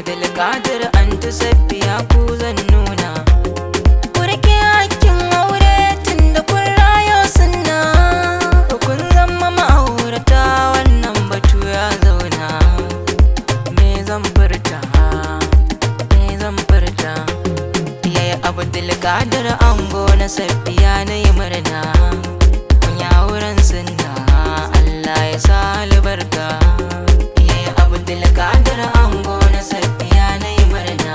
Abdulkadir anti Safiya ku zan nuna. Ku rike hakkin aure tunda kun rayo sunna. Kun zama ma'aurata wannan batu ya zauna. Me zan furta, me zan furta. Yaya Abdulkadir ango na Safiya na yi murna. Kun yi auren sunna, Allah ya sa albarka. Yaya Abdulkadir ango na Safiya na yi murna.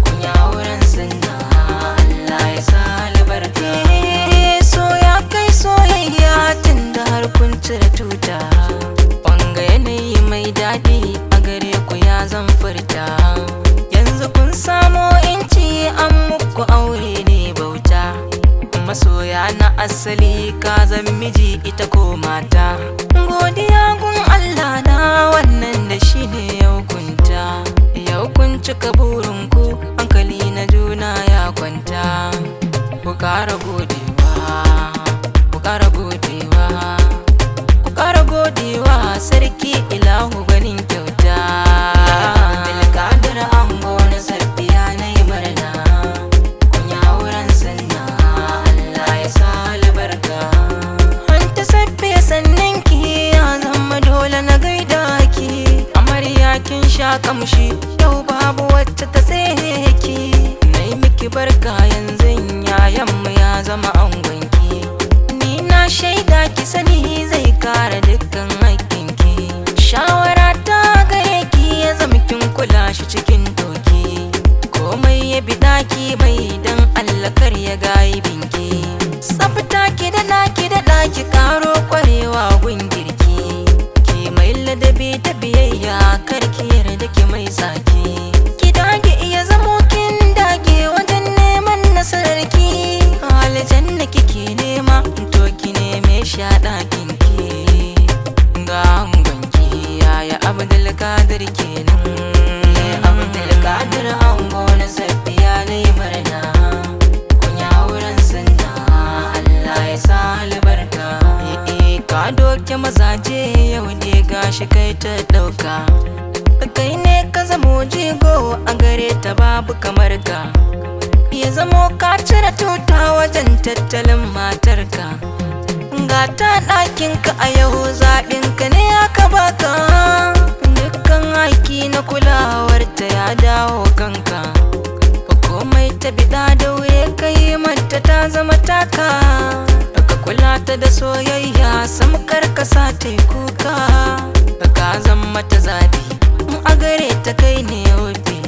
Kun yi auren sunna, Allah ya sa albarka. So ya kai soyayya tunda har kun cire tuta. Wanga yanayi mai daɗi a gare ku ya zan furta. Yanzu kun samo inci an muku aure ne bauta. Masoya na asali ka zan miji ita ko mata. Godiya gun Allah na wannan da shi ne yau kunta. Yau kun cika burinku hankali na juna ya kwanta. Ku ƙara godewa, ku ƙara godewa, ku ƙara godewa sarki ilahu ganin kyauta. Abdulkadir ango na Safiya na yi murna. Kun yi auren sunna, Allah ya sa albarka. Anta Safiya sannan ki ya zama dole na gaida ki. Amarya kin sha kamshi yau babu wacce ta tsaye ki. Na yi miki barka yanzu yayanmu ya zama angonki. Ni na shaida ki sani zai kare dukkan haƙƙinki. Shawara ta gare ki ya zama kin kula shi cikin doki. Komai ya bi daki bai dan Allah kar ya gaibinki. Tsafta ki da ɗaki karo kwarewa gun girki. Ki mai ladabi da biyayya kar ki yarda ki mai saki. Ki dage iya zamo kin dage wajen neman nasararki. Aljanna kike nema to ki neme shi a ɗakin ki. Ga angonki yaya Abdulkadir kenan. Abdulkadir ango na Safiya na yi murna. Kun yi auren sunna, Allah ya sa albarka. Ka doke mazaje yau ne gashi kai ta ɗauka. Kai ne ka zamo jigo a gare ta babu kamar ka. Ya zamo ka cire tuta wajen tattalin matarka. Ga ta ɗakinka a yau zaɓinka ne aka baka. Dukkan aiki na kulawarta ya dawo kanka. Komai ta biɗa da wuya kai mata ta zama taka. Ka kula ta da soyayya sam karkasa ta yi kuka. Ka zama ta zaɓi a gare ta kai ne wofi.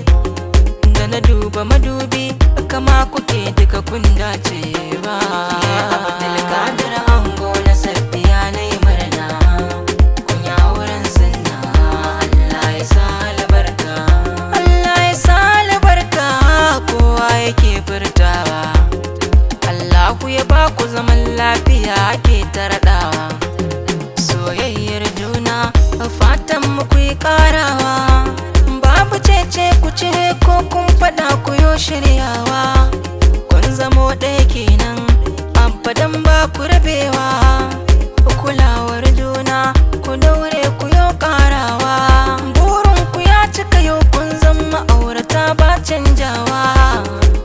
Da na duba madubi kama kuke duka kun dace ba. Abdulkadir ango na Safiya na yi murna. Kun yi auren sunna, Allah ya sa albarka. Allah ya sa albarka kowa yake furtawa. Allahu ya ba ku zaman lafiya ake ta raɗawa. Soyayyar juna fatan mu ku yi ƙarawa. Babu cece ku ce ko kun faɗa ku yo shiryawa. Kun zamo ɗaya kenan abadan ba ku rabewa. Kulawar juna ku daure ku yo ƙarawa. Burin ku ya cika yau kun zama aurata ba canjawa.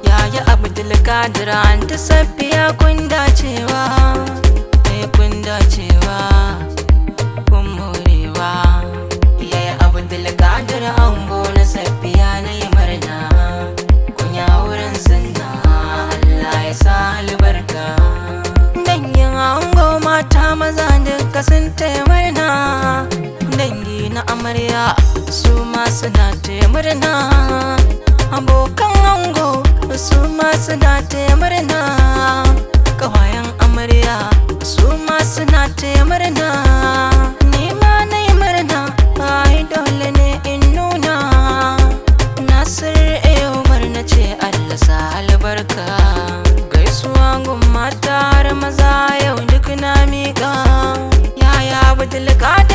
Yaya Abdulkadir anti Safiya kun dacewa. Kun dacewa, kun morewa. Yaya Abdulkadir ango na Safiya na yi murna. Kun yi auren sunna, Allah ya sa albarka. Dangin ango mata maza duka sun taya murna. Dangi na amarya su ma suna taya murna. Abokan ango su ma suna taya murna. Kawayen amarya su ma suna taya murna. Ni ma na yi murna, ai dole ne in nuna. Nasir Umar na ce Allah sa albarka. Gaisuwa gun mata har maza yau duk na miƙa. Yaya Abdulkadir